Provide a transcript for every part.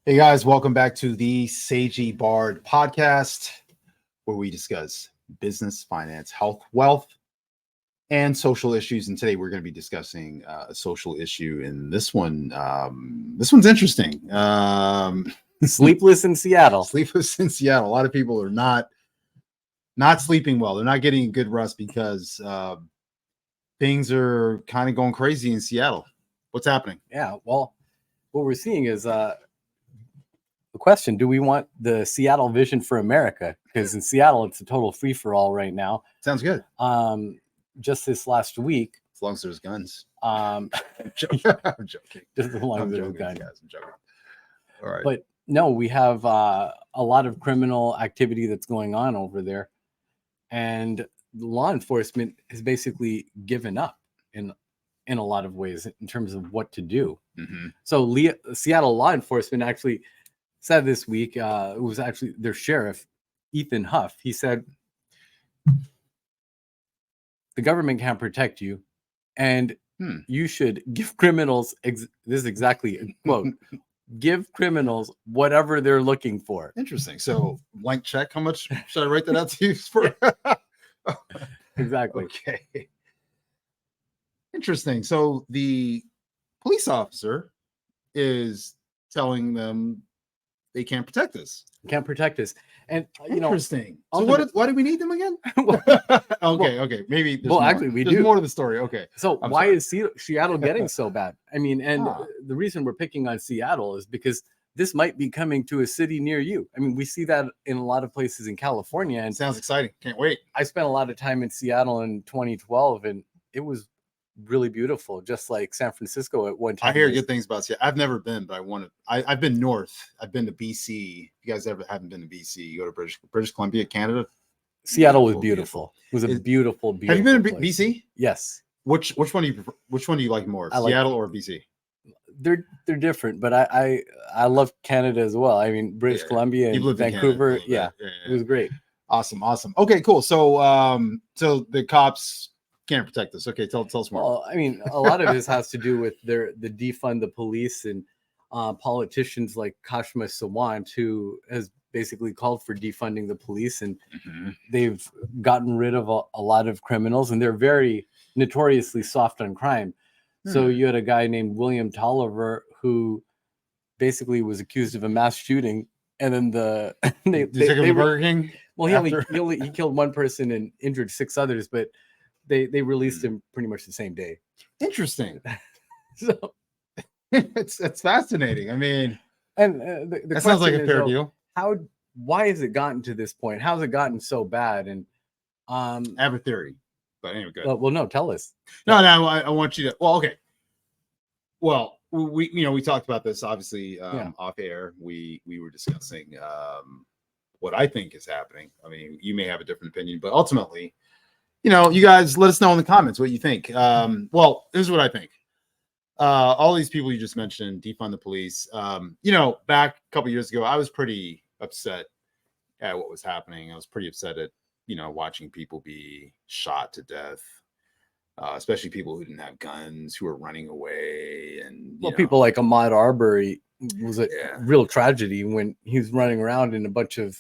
Hey guys, welcome back to the Sagey Bard podcast, where we discuss business, finance, health, wealth, and social issues. And today we're going to be discussing a social issue. And this one's interesting. Sleepless in Seattle. Sleepless in Seattle. A lot of people are not sleeping well. They're not getting good rest because things are kind of going crazy in Seattle. What's happening? Yeah, well, what we're seeing is the question, do we want the Seattle vision for America? Because in Seattle, it's a total free-for-all right now. Sounds good. Just this last week. As long as there's guns. I'm joking. Just as long as there's guns. Guys, I'm joking. All right. But no, we have a lot of criminal activity that's going on over there. And law enforcement has basically given up in a lot of ways in terms of what to do. Mm-hmm. So Seattle law enforcement actually said this week, it was actually their sheriff, Ethan Huff. He said, the government can't protect you, and you should give criminals, this is exactly a quote, give criminals whatever they're looking for. Interesting. So blank check, how much should I write that out to you for? Exactly. Okay. Interesting. So the police officer is telling them they can't protect us. Can't protect us. And interesting. So why do we need them again? Okay. Maybe there's more. Actually we there's do more to the story. Okay. So why is Seattle getting so bad? I mean, and the reason we're picking on Seattle is because this might be coming to a city near you. I mean, we see that in a lot of places in California. And sounds exciting. Can't wait. I spent a lot of time in Seattle in 2012, and it was really beautiful, just like San Francisco at one time. I hear good things about Seattle. I've never been, but I've been north. I've been to BC. If you guys haven't been to BC, you go to British Columbia, Canada. Seattle was beautiful. It was a beautiful. Have you been to BC? Yes. Which one do you prefer? Which one do you like more, Seattle or BC? They're different, but I love Canada as well. I mean, British Columbia and Vancouver. It was great. Awesome. Okay, cool. So so the cops can't protect us. Okay, tell us more. Well, I mean, a lot of this has to do with the defund the police and politicians like Kashma Sawant, who has basically called for defunding the police, and they've gotten rid of a lot of criminals, and they're very notoriously soft on crime. So you had a guy named William Tolliver who basically was accused of a mass shooting, and then they Burger King. Well, he killed one person and injured 6 others, but they released him pretty much the same day. Interesting. So it's fascinating. I mean, and that sounds like a fair deal. Why has it gotten to this point? How's it gotten so bad? And I have a theory, but anyway, good. Well, no, tell us. No, I want you to. Well, okay. Well, we talked about this obviously off air. We were discussing what I think is happening. I mean, you may have a different opinion, but ultimately, you guys let us know in the comments what you think. Well, this is what I think. All these people you just mentioned, defund the police. Back a couple years ago, I was pretty upset at what was happening. I was pretty upset at watching people be shot to death, especially people who didn't have guns, who were running away, and people like Ahmaud Arbery was a real tragedy when he was running around in a bunch of.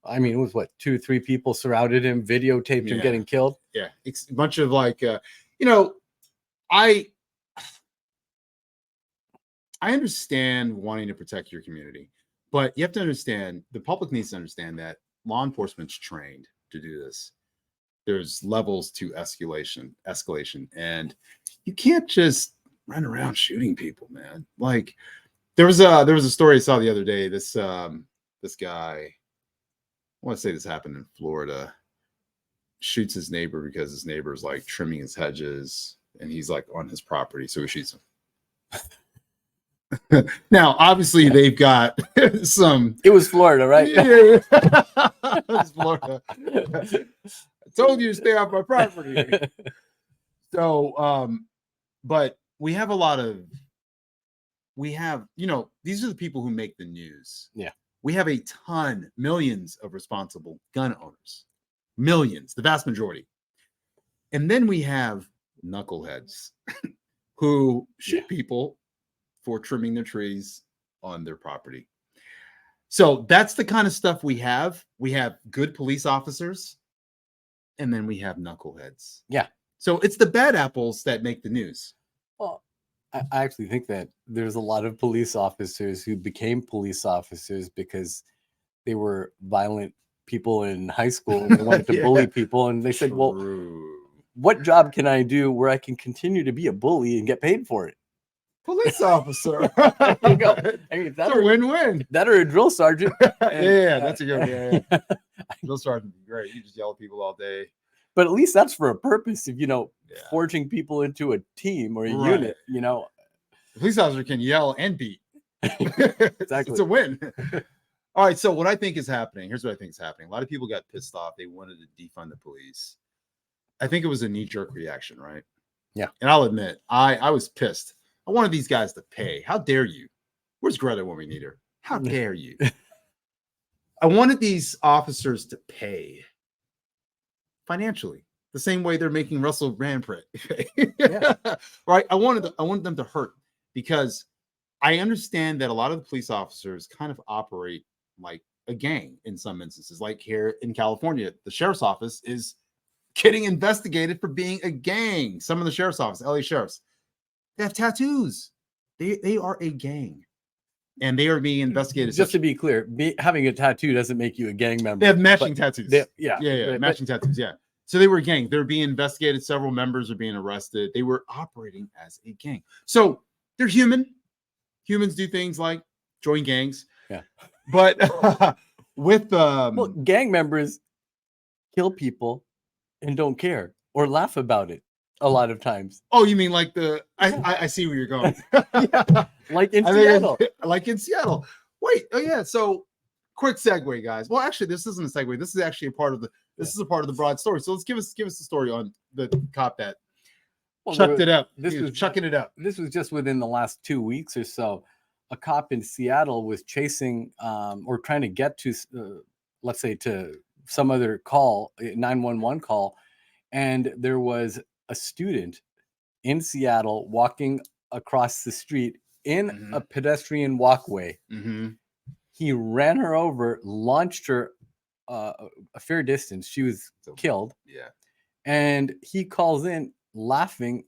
I mean, it was 2-3 people surrounded him, videotaped him getting killed. Yeah, it's a bunch of I understand wanting to protect your community, but you have to understand, the public needs to understand that law enforcement's trained to do this. There's levels to escalation, and you can't just run around shooting people, man. Like there was a story I saw the other day. This guy, I want to say this happened in Florida, shoots his neighbor because his neighbor's like trimming his hedges and he's like on his property, so he shoots him. Now, obviously, they've got some. It was Florida, right? Yeah. It was Florida. I told you to stay off my property. So, but we have these are the people who make the news. Yeah. We have millions of responsible gun owners, millions, the vast majority. And then we have knuckleheads who shoot people for trimming their trees on their property. So that's the kind of stuff we have. We have good police officers, and then we have knuckleheads. Yeah. So it's the bad apples that make the news. Well, I actually think that there's a lot of police officers who became police officers because they were violent people in high school and they wanted to bully people. And they said, well, what job can I do where I can continue to be a bully and get paid for it? Police officer. There you go. I mean, if That's a win-win. That or a drill sergeant. Yeah, that's a good one. Yeah. Drill sergeant would be great. You just yell at people all day. But at least that's for a purpose of, forging people into a team or a unit, The police officer can yell and beat. Exactly. It's a win. All right. So what I think is happening, here's what I think is happening. A lot of people got pissed off. They wanted to defund the police. I think it was a knee-jerk reaction, right? Yeah. And I'll admit, I was pissed. I wanted these guys to pay. How dare you? Where's Greta when we need her? How dare you? I wanted these officers to pay financially, the same way they're making Russell Brand pay. Yeah. Right? I wanted them to hurt because I understand that a lot of the police officers kind of operate like a gang in some instances. Like here in California, the sheriff's office is getting investigated for being a gang. Some of the sheriff's office, LA sheriffs, they have tattoos. They are a gang. And they are being investigated. Just to be clear, having a tattoo doesn't make you a gang member. They have matching tattoos. Yeah. Matching tattoos. Yeah. So they were a gang. They're being investigated. Several members are being arrested. They were operating as a gang. So they're human. Humans do things like join gangs. Yeah. But with well, gang members kill people and don't care or laugh about it a lot of times. Oh, you mean like I see where you're going. Yeah. Like in Seattle. Like in Seattle. Wait, oh yeah. So quick segue, guys. Well, actually, this isn't a segue. This is actually a part of the broad story. So let's give us the story on the cop that chucked it up. This was chucking it up. This was just within the last 2 weeks or so. A cop in Seattle was chasing or trying to get to, let's say, to some other call, 911 call, and there was a student in Seattle walking across the street in a pedestrian walkway. He ran her over, launched her a fair distance. She was killed. Yeah. And he calls in laughing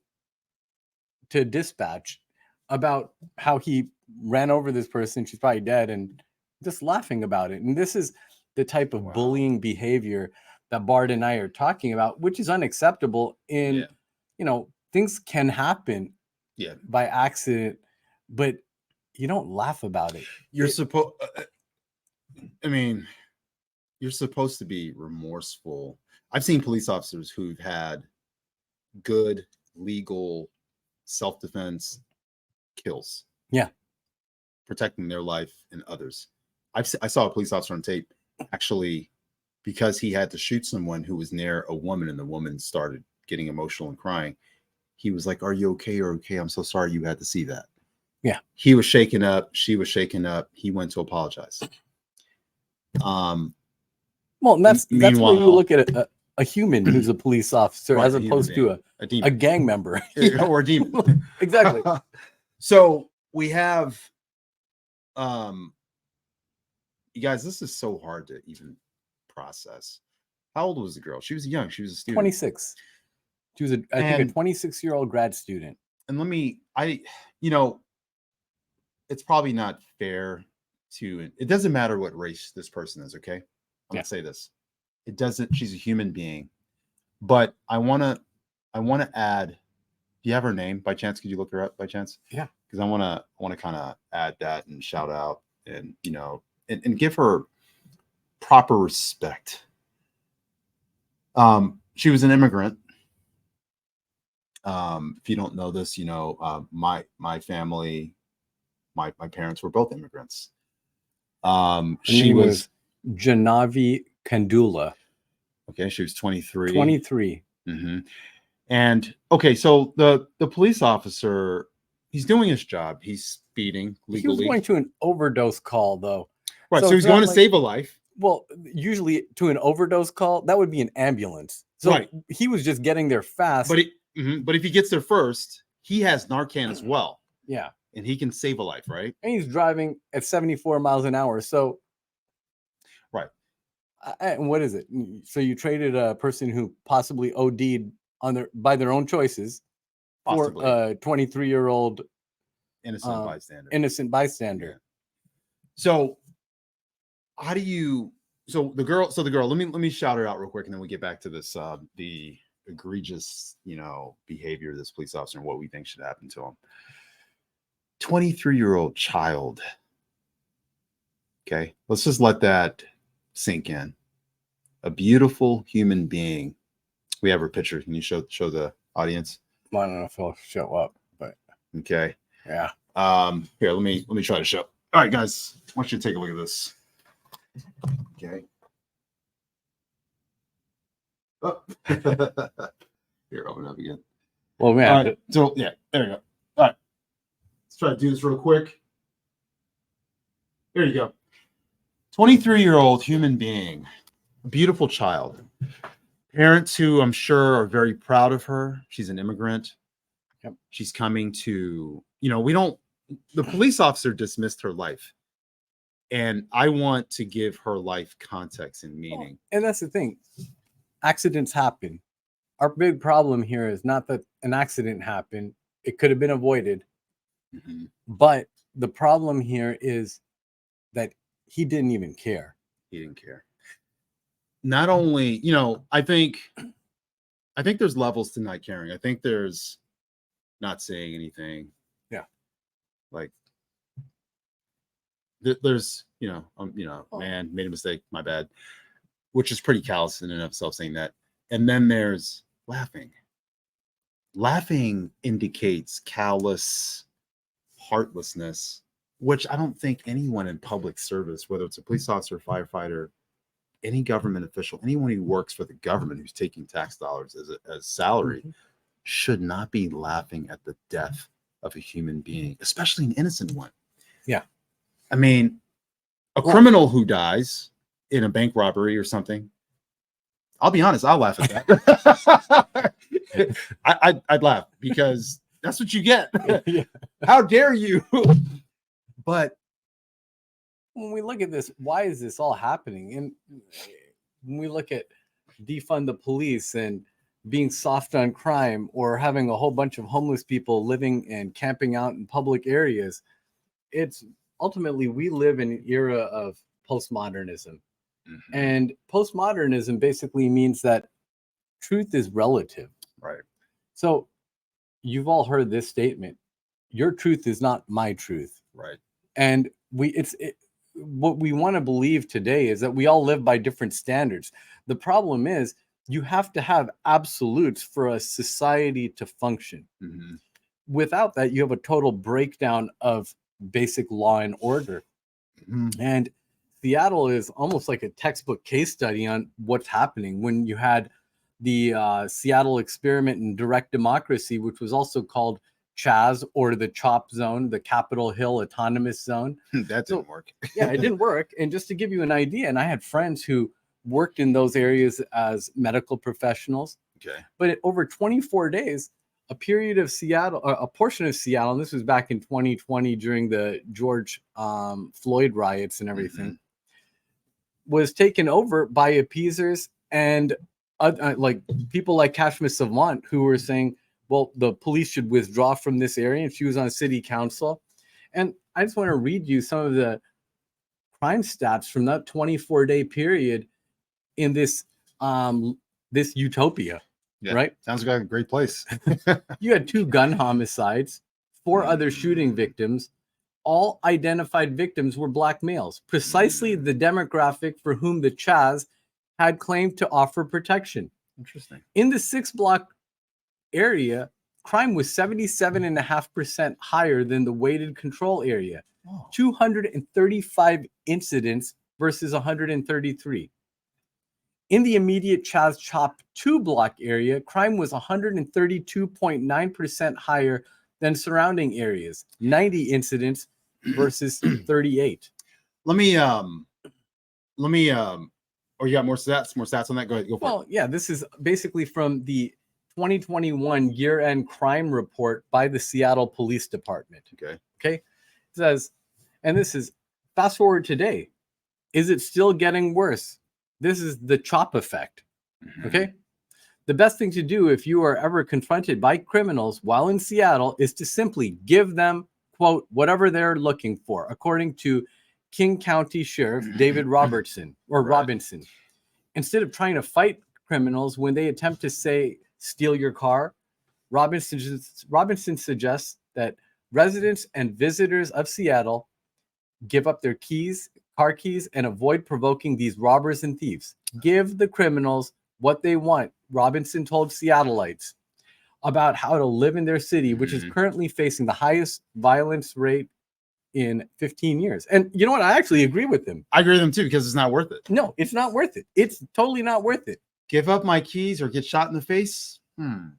to dispatch about how he ran over this person. She's probably dead, and just laughing about it. And this is the type of bullying behavior that Bart and I are talking about, which is unacceptable. In things can happen by accident, but you don't laugh about it. You're supposed to be remorseful. I've seen police officers who've had good legal self-defense kills. Yeah. Protecting their life and others. I saw a police officer on tape actually because he had to shoot someone who was near a woman and the woman started getting emotional and crying. He was like, "Are you okay? Or okay? I'm so sorry you had to see that." Yeah. He was shaken up. She was shaken up. He went to apologize. Well, and that's where you look at a human who's a police officer as opposed to a gang member. Or a demon. Exactly. So we have, you guys, this is so hard to even process. How old was the girl? She was young. She was a student. 26. She was, I think, a 26-year-old grad student. And it's probably not fair to, it doesn't matter what race this person is, okay? I'm going to say this. It doesn't, she's a human being. But I want to add, do you have her name by chance? Could you look her up by chance? Yeah. Because I want to kind of add that and shout out and, and give her proper respect. She was an immigrant. If you don't know this, my family, my parents were both immigrants. She was Janavi Kandula. Okay, she was 23. 23. Mm-hmm. And okay, so the police officer, he's doing his job. He's speeding legally. He was going to an overdose call, though. Right, so he's going to save a life. Well, usually to an overdose call, that would be an ambulance. So he was just getting there fast. But if he gets there first, he has Narcan as well. Yeah. And he can save a life, right? And he's driving at 74 miles an hour. So What is it? So you traded a person who possibly OD'd by their own choices Possibly. for a 23-year-old Innocent bystander. Innocent bystander. Yeah. So how do you? So the girl. Let me shout her out real quick, and then we get back to this. The egregious, behavior of this police officer and what we think should happen to him. 23-year-old child. Okay, let's just let that sink in. A beautiful human being. We have her picture. Can you show the audience? I don't know if he'll show up, but okay. Yeah. Here, let me try to show. All right, guys, I want you to take a look at this. Okay. Oh. Here, open it up again. Well, man. All right, so yeah, there you go. All right, let's try to do this real quick. There you go. 23-year-old human being, a beautiful child. Parents who I'm sure are very proud of her. She's an immigrant. Yep. She's coming to, the police officer dismissed her life. And I want to give her life context and meaning. And that's the thing. Accidents happen. Our big problem here is not that an accident happened. It could have been avoided. Mm-hmm. But the problem here is that he didn't even care. He didn't care. Not only, I think there's levels to not caring. I think there's not saying anything. Yeah. Like there's, man, made a mistake, my bad, which is pretty callous in and of itself saying that. And then there's laughing. Laughing indicates callous heartlessness, which I don't think anyone in public service, whether it's a police officer, firefighter, any government official, anyone who works for the government who's taking tax dollars as salary, mm-hmm. should not be laughing at the death of a human being, especially an innocent one. Yeah. I mean, a criminal who dies in a bank robbery or something, I'll be honest, I'll laugh at that. I'd laugh because that's what you get. Yeah. How dare you? But when we look at this, why is this all happening? And when we look at defund the police and being soft on crime, or having a whole bunch of homeless people living and camping out in public areas, it's ultimately, we live in an era of postmodernism. Mm-hmm. And postmodernism basically means that truth is relative. Right. So you've all heard this statement: your truth is not my truth. Right. And what we want to believe today is that we all live by different standards. The problem is you have to have absolutes for a society to function. Mm-hmm. Without that, you have a total breakdown of basic law and order. Mm-hmm. And Seattle is almost like a textbook case study on what's happening when you had the Seattle experiment in direct democracy, which was also called CHAZ, or the CHOP zone, the Capitol Hill Autonomous Zone. That didn't work. Yeah, it didn't work. And just to give you an idea, and I had friends who worked in those areas as medical professionals. Okay. But over 24 days, a portion of Seattle, and this was back in 2020 during the George Floyd riots and everything, mm-hmm. was taken over by appeasers and like people like Kashmir Savant, who were saying, well, the police should withdraw from this area. And she was on city council. And I just want to read you some of the crime stats from that 24-day period in this utopia. Yeah, right? Sounds like a great place. You had 2 gun homicides, 4 other shooting victims. All identified victims were Black males, precisely the demographic for whom the Chaz had claimed to offer protection. Interesting. In the 6-block area, crime was 77.5% higher than the weighted control area. Oh. 235 incidents versus 133. In the immediate Chaz Chop 2-block area, crime was 132.9% higher than surrounding areas. 90 incidents versus 38. Let me or you got more stats on that? Go ahead. Go for it. Yeah, this is basically from the 2021 year-end crime report by the Seattle Police Department. Okay. It says, and this is fast forward today. Is it still getting worse? This is the chop effect. Mhm. Okay. The best thing to do if you are ever confronted by criminals while in Seattle is to simply give them, quote, whatever they're looking for, according to King County Sheriff David Robertson or Right. Robinson. Instead of trying to fight criminals when they attempt to, say, steal your car, Robinson suggests that residents and visitors of Seattle give up their keys, car keys, and avoid provoking these robbers and thieves. Give the criminals what they want. Robinson told Seattleites about how to live in their city, which is currently facing the highest violence rate in 15 years. And you know what? I actually agree with him. I agree with him too, because it's not worth it. No, it's not worth it. It's totally not worth it. Give up my keys or get shot in the face?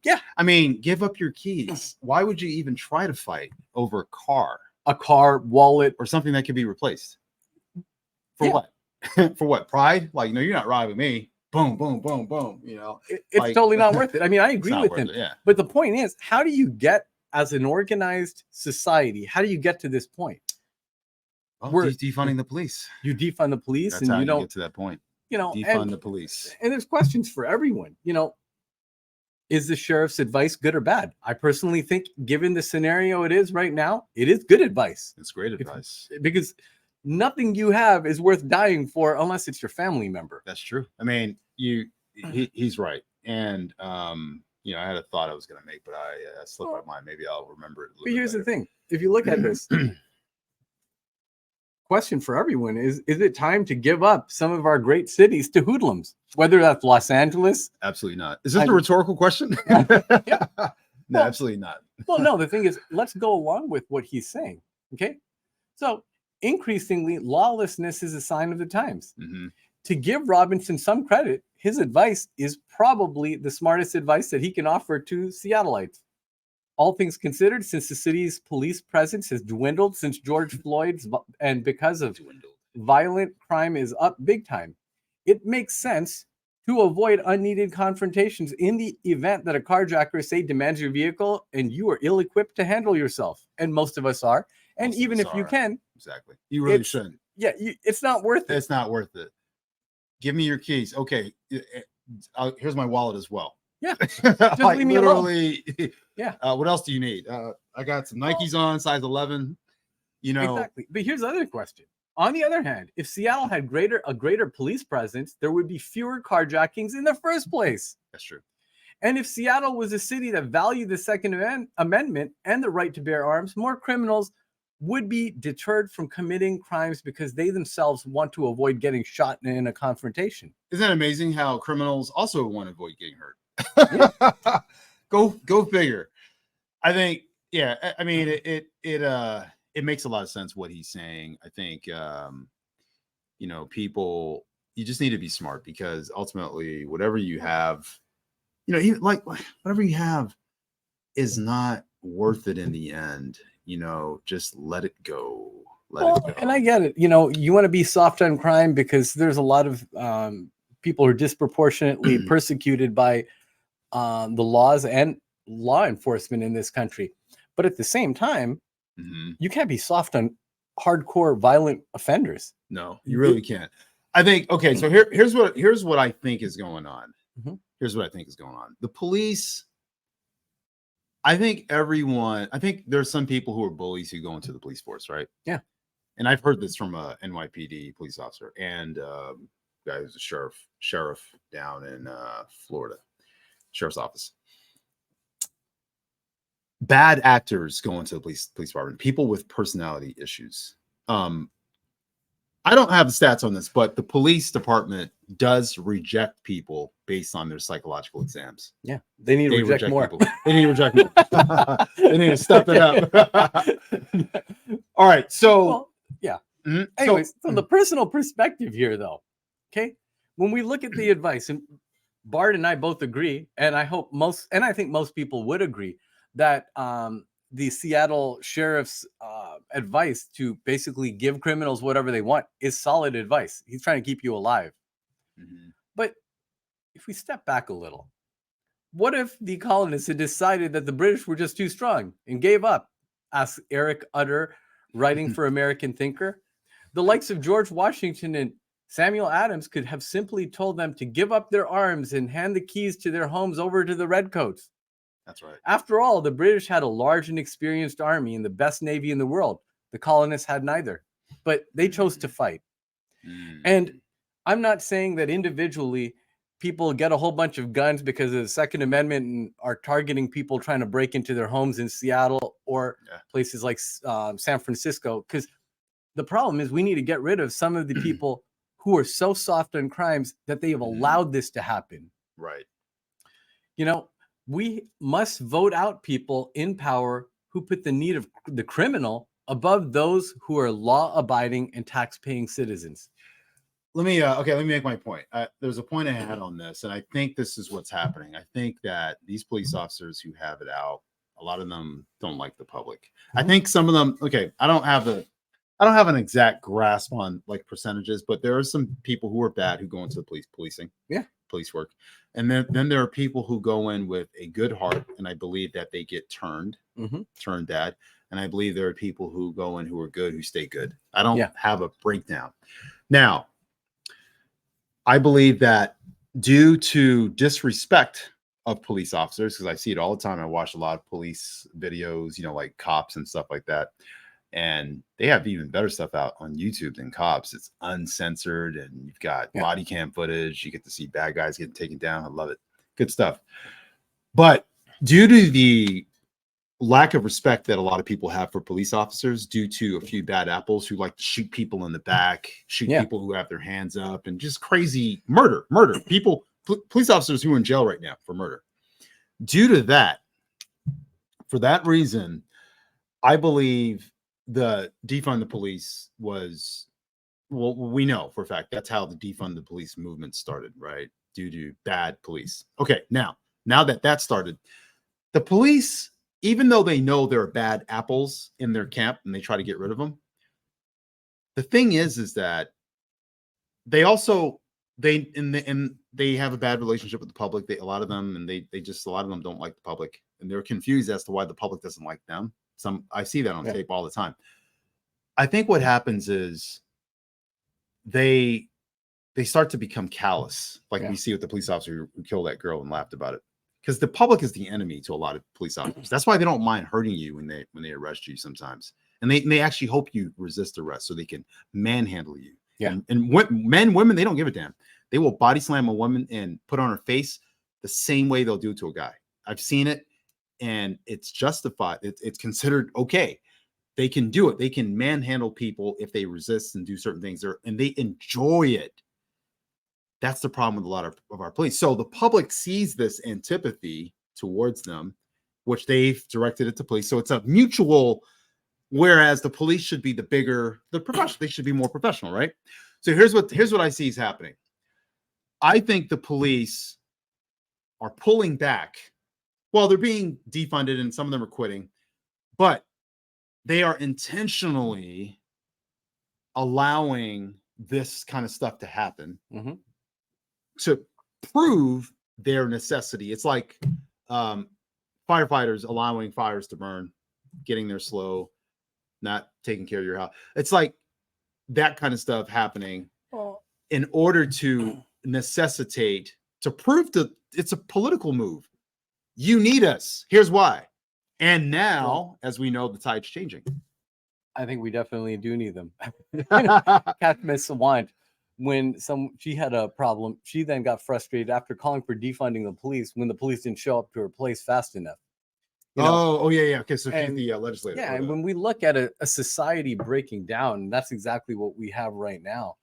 Yeah. I mean, give up your keys. Why would you even try to fight over a car? A car, wallet, Or something that could be replaced. For Yeah. what? For what? Pride? Like, no, you're not robbing me. Boom, boom, boom, boom. You know, it's like, totally not worth it. I mean, I it's agree not with worth him. it, yeah. But the point is, how do you get, as an organized society, how do you get to this point? Well, We're- defunding the police. You defund the police, That's and how you you don't, get to that point. you know, Defund the police. and there's questions for everyone. You know, is the sheriff's advice good or bad? I personally think, given the scenario it is right now, it is good advice, It's great advice. because nothing you have is worth dying for unless it's your family member. That's true. I mean, he's right. And you know, I had a thought I was going to make, but I slipped my mind. Maybe I'll remember it. But here's the thing: if you look at this, question for everyone is it time to give up some of our great cities to hoodlums? Whether that's Los Angeles. Absolutely not. Is this a rhetorical question? Yeah. No, Well, absolutely not. Well, no, the thing is, let's go along with what he's saying. Okay. So increasingly, lawlessness is a sign of the times. Mhm. To give Robinson some credit, his advice is probably the smartest advice that he can offer to Seattleites. All things considered, since the city's police presence has dwindled since George Floyd's, and because of violent crime is up big time, it makes sense to avoid unneeded confrontations in the event that a carjacker, say, demands your vehicle and you are ill-equipped to handle yourself. And most of us are. And Most of even us if you are. can, Exactly. You really It's- shouldn't. yeah, it's not worth it. It's not worth it. Give me your keys. Okay. Here's my wallet as well. Yeah. Just like, leave me alone. literally. Yeah. What else do you need? I got some Nikes on, size 11. You know, Exactly. But here's the other question. On the other hand, if Seattle had a greater police presence, there would be fewer carjackings in the first place. that's true. And if Seattle was a city that valued the Second Amendment and the right to bear arms, more criminals would be deterred from committing crimes because they themselves want to avoid getting shot in a confrontation. Isn't it amazing how criminals also want to avoid getting hurt? Go figure. I think, yeah. I mean, it makes a lot of sense what he's saying. I think, you know, people, you just need to be smart, because ultimately, whatever you have, you know, even like whatever you have is not worth it in the end. You know, just let it go. Let it go. And I get it. You know, you want to be soft on crime because there's a lot of people who are disproportionately persecuted by the laws and law enforcement in this country. But at the same time, you can't be soft on hardcore violent offenders. No, you really can't. I think, okay, so here's what I think is going on. Here's what I think is going on. The police, I think there's some people who are bullies who go into the police force, right? Yeah. And I've heard this from a NYPD police officer and guy who's a sheriff down in Florida, sheriff's office. Bad actors go into the police department, people with personality issues. I don't have the stats on this, but the police department does reject people based on their psychological exams. Yeah, they need to reject more. People. They need to reject more. They need to step it up. All right, so well, yeah. Anyways, from the personal perspective here, though, okay, when we look at the advice, and Bart and I both agree, and I think most people would agree that the Seattle sheriff's advice to basically give criminals whatever they want is solid advice. He's trying to keep you alive. But if we step back a little, what if the colonists had decided that the British were just too strong and gave up? Asks Eric Utter, writing for American Thinker. The likes of George Washington and Samuel Adams could have simply told them to give up their arms and hand the keys to their homes over to the redcoats. That's right. After all, the British had a large and experienced army and the best navy in the world. The colonists had neither, but they chose to fight. And I'm not saying that individually people get a whole bunch of guns because of the Second Amendment and are targeting people trying to break into their homes in Seattle or places like San Francisco. Because the problem is we need to get rid of some of the people who are so soft on crimes that they have allowed this to happen. Right. You know, we must vote out people in power who put the need of the criminal above those who are law-abiding and tax-paying citizens. Let me make my point. There's a point I had on this, and I think this is what's happening. I think that these police officers who have it out, a lot of them don't like the public. I think some of them, I don't have an exact grasp on like percentages, but there are some people who are bad who go into the policing, police work, and then there are people who go in with a good heart, and I believe that they get turned bad, and I believe there are people who go in who are good who stay good. I don't have a breakdown. Now, I believe that due to disrespect of police officers, because I see it all the time, I watch a lot of police videos, like cops and stuff like that. And they have even better stuff out on YouTube than cops. It's uncensored, and you've got body cam footage. You get to see bad guys getting taken down. I love it. Good stuff. But due to the lack of respect that a lot of people have for police officers, due to a few bad apples who like to shoot people in the back, shoot people who have their hands up, and just crazy murder people, police officers who are in jail right now for murder. Due to that, for that reason, I believe the defund the police was, well, we know for a fact that's how the defund the police movement started, right? Due to bad police. Okay, now that started, the police, even though they know there are bad apples in their camp and they try to get rid of them, the thing is that they also they have a bad relationship with the public. A lot of them don't like the public, and they're confused as to why the public doesn't like them. I see that on tape all the time. I think what happens is they start to become callous, like we see with the police officer who killed that girl and laughed about it. Because the public is the enemy to a lot of police officers. That's why they don't mind hurting you when they arrest you sometimes, and they actually hope you resist arrest so they can manhandle you. Yeah, and women, they don't give a damn. They will body slam a woman and put on her face the same way they'll do it to a guy. I've seen it, and it's justified. It's considered okay. They can do it. They can manhandle people if they resist and do certain things, and they enjoy it. That's the problem with a lot of our police. So the public sees this antipathy towards them, which they've directed it to police. So it's a mutual, whereas the police should be the professional. They should be more professional, right? So here's what I see is happening. I think the police are pulling back. Well, they're being defunded and some of them are quitting, but they are intentionally allowing this kind of stuff to happen. To prove their necessity. It's like firefighters allowing fires to burn, getting there slow, not taking care of your house. It's like that kind of stuff happening in order to necessitate, to prove that it's a political move. You need us. Here's why. And now, as we know, the tide's changing. I think we definitely do need them. Catherine Sawant, when she had a problem, she then got frustrated after calling for defunding the police when the police didn't show up to her place fast enough. Yeah. Okay, so she's the legislator. Yeah, and when we look at a society breaking down, that's exactly what we have right now.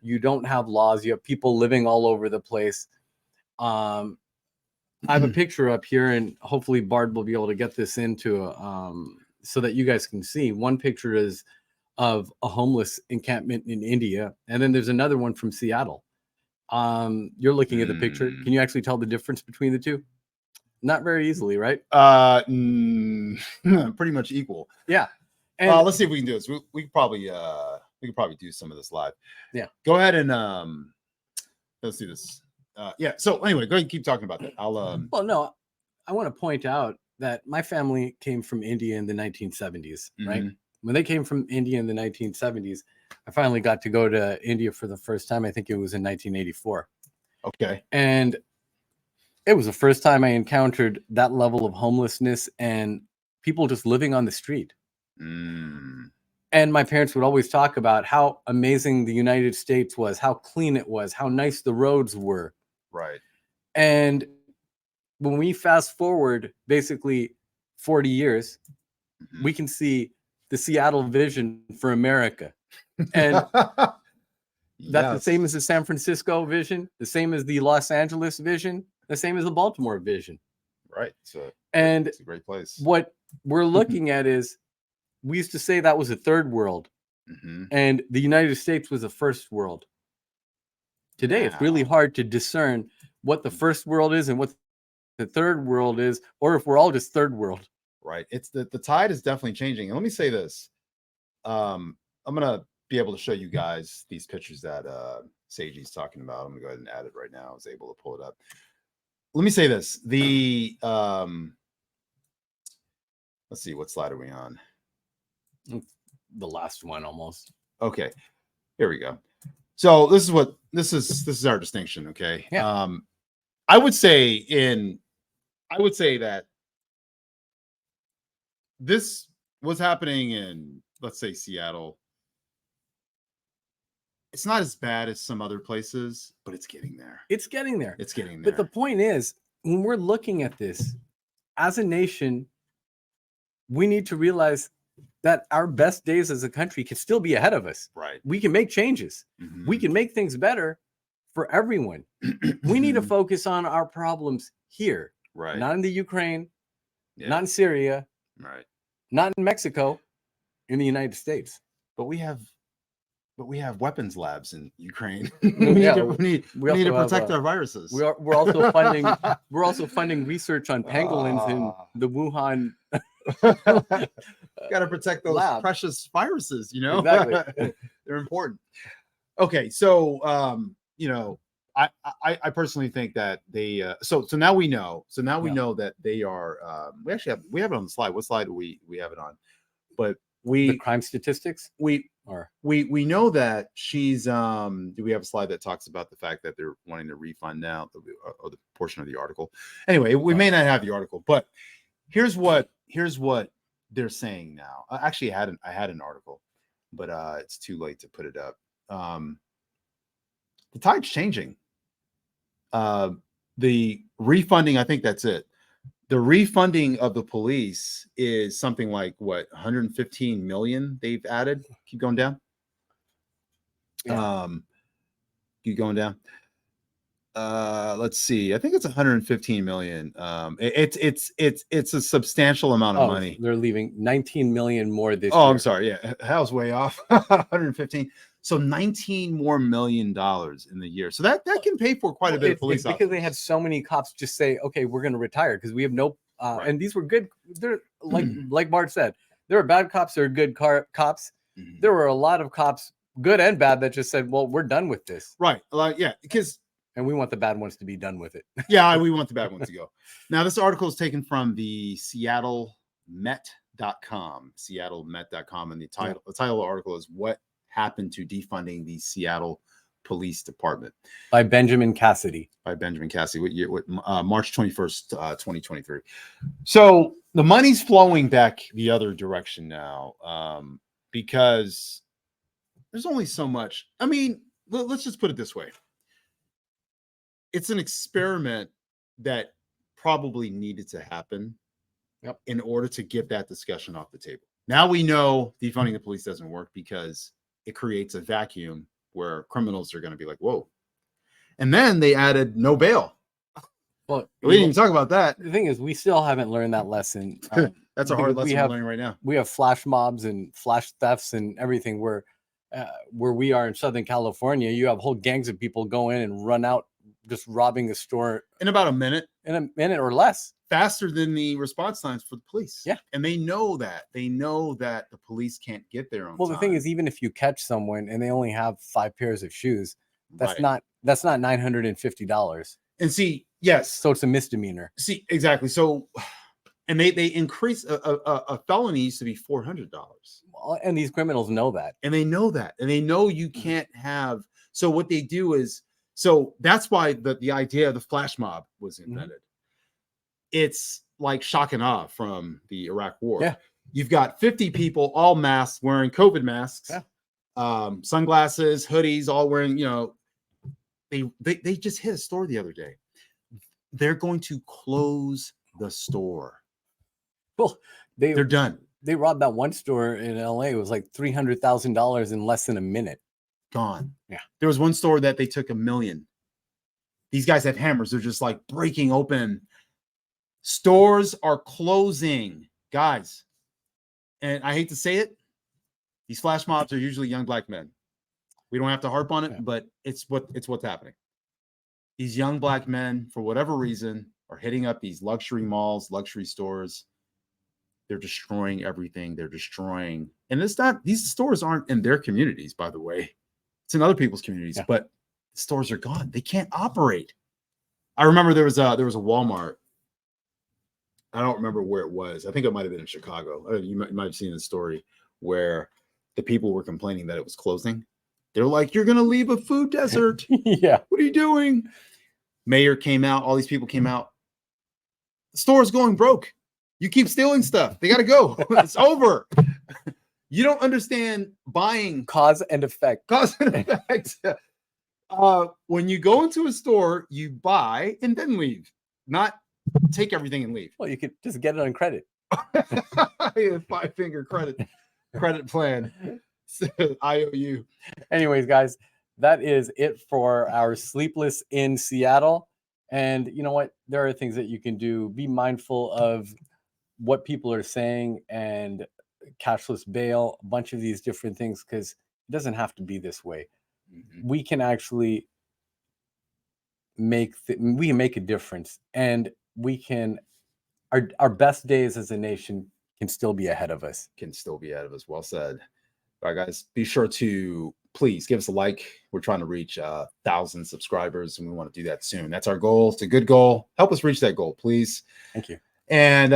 You don't have laws. You have people living all over the place. I have a picture up here, and hopefully Bard will be able to get this into so that you guys can see. One picture is of a homeless encampment in India, and then there's another one from Seattle. You're looking at the picture. Can you actually tell the difference between the two? Not very easily, right? Pretty much equal. Yeah. And let's see if we can do this. We could probably do some of this live. Yeah. Go ahead and let's do this. So anyway, go ahead and keep talking about that. Well, no, I want to point out that my family came from India in the 1970s, right? when they came from India in the 1970s, I finally got to go to India for the first time. I think it was in 1984. Okay. And it was the first time I encountered that level of homelessness and people just living on the street. Mm. And my parents would always talk about how amazing the United States was, how clean it was, how nice the roads were. Right. And when we fast forward basically 40 years, we can see the Seattle vision for America. And that's the same as the San Francisco vision, the same as the Los Angeles vision, the same as the Baltimore vision. Right. It's a great place. What we're looking at is, we used to say that was a third world, and the United States was a first world. Today, it's really hard to discern what the first world is and what the third world is, or if we're all just third world. Right. It's the tide is definitely changing. And let me say this. I'm gonna be able to show you guys these pictures that Sagey's talking about. I'm gonna go ahead and add it right now. I was able to pull it up. Let me say this. The let's see, what slide are we on? The last one almost. Okay. Here we go. So this is our distinction. Okay. Yeah. I would say that this was happening in, let's say, Seattle. It's not as bad as some other places, but it's getting there. It's getting there. It's getting there. But the point is, when we're looking at this as a nation, we need to realize that our best days as a country can still be ahead of us. Right. We can make changes. We can make things better for everyone. We need to focus on our problems here. Right. Not in the Ukraine, not in Syria, right. Not in Mexico, in the United States. But we have weapons labs in Ukraine. we need to protect our viruses. We're also funding research on pangolins in the Wuhan. Got to protect those precious viruses, Exactly. They're important. Okay, so I personally think that they so now we know. So now we know that they are we have it on the slide. What slide do we have it on? But the crime statistics? We know that she's do we have a slide that talks about the fact that they're wanting to refund now, or the portion of the article? Anyway, we may not have the article, but here's what they're saying now. Actually, I had an article, but it's too late to put it up. The tide's changing. The refunding, I think that's it. The refunding of the police is something like what, 115 million they've added. Keep going down. Keep going down. Let's see. I think it's 115 million. It's a substantial amount of money. They're leaving 19 million more this year. Oh, I'm sorry. Yeah, that was way off. 115. So 19 more $million in the year. So that can pay for quite a bit of police officers. Because they had so many cops just say, okay, we're going to retire because we have no. And these were good. They're like Bart said, there are bad cops. There are good cops. There were a lot of cops, good and bad, that just said, well, we're done with this. Right. Because. And we want the bad ones to be done with it. Yeah, we want the bad ones to go. Now, this article is taken from the SeattleMet.com. SeattleMet.com. And the title of the article is "What Happened to Defunding the Seattle Police Department?" By Benjamin Cassidy. What year? March 21st, 2023. So the money's flowing back the other direction now, because there's only so much. I mean, let's just put it this way. It's an experiment that probably needed to happen in order to get that discussion off the table. Now we know defunding the police doesn't work because it creates a vacuum where criminals are going to be like, whoa. And then they added no bail. Well, we didn't even talk about that. The thing is, we still haven't learned that lesson. That's a hard lesson we're learning right now. We have flash mobs and flash thefts and everything where we are in Southern California. You have whole gangs of people go in and run out, just robbing a store in about a minute. In a minute or less. Faster than the response times for the police. Yeah. And they know that. They know that the police can't get there on time. The thing is, even if you catch someone and they only have 5 pairs of shoes, that's not $950. And see, yes. So it's a misdemeanor. See, exactly. So And they increase a felony used to be $400. And these criminals know that. And they know that. And they know you can't have. So what they do is, so that's why the idea of the flash mob was invented. It's like shock and awe from the Iraq War. Yeah. You've got 50 people, all masked, wearing COVID masks, sunglasses, hoodies, all wearing, they just hit a store the other day. They're going to close the store. Well, they're done. They robbed that one store in LA. It was like $300,000 in less than a minute. Gone. Yeah. There was one store that they took $1 million. These guys have hammers. They're just like breaking open. Stores are closing, guys. And I hate to say it, these flash mobs are usually young black men. We don't have to harp on it, but it's what's happening. These young black men, for whatever reason, are hitting up these luxury malls, luxury stores. They're destroying everything. They're destroying, and it's not. These stores aren't in their communities, by the way. It's in other people's communities, but the stores are gone. They can't operate. I remember there was a Walmart. I don't remember where it was. I think it might have been in Chicago. You might have seen the story where the people were complaining that it was closing. They're like, "You're going to leave a food desert. Yeah. What are you doing?" Mayor came out. All these people came out. The store's going broke. You keep stealing stuff. They got to go. It's over. You don't understand buying. Cause and effect. Cause and effect. When you go into a store, you buy and then leave. Not take everything and leave. Well, you could just get it on credit. 5-finger credit plan. IOU. Anyways, guys, that is it for our Sleepless in Seattle. And you know what? There are things that you can do. Be mindful of what people are saying and cashless bail, a bunch of these different things, because it doesn't have to be this way. We can actually make a difference, and we can our best days as a nation can still be ahead of us. Well said. All right, guys, be sure to please give us a like. We're trying to reach 1,000 subscribers, and we want to do that soon. That's our goal. It's a good goal. Help us reach that goal, please. Thank you. And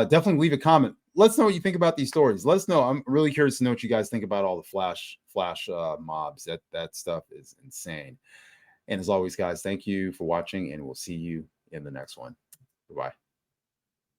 definitely leave a comment. Let us know what you think about these stories. Let us know. I'm really curious to know what you guys think about all the flash mobs. That stuff is insane. And as always, guys, thank you for watching, and we'll see you in the next one. Goodbye.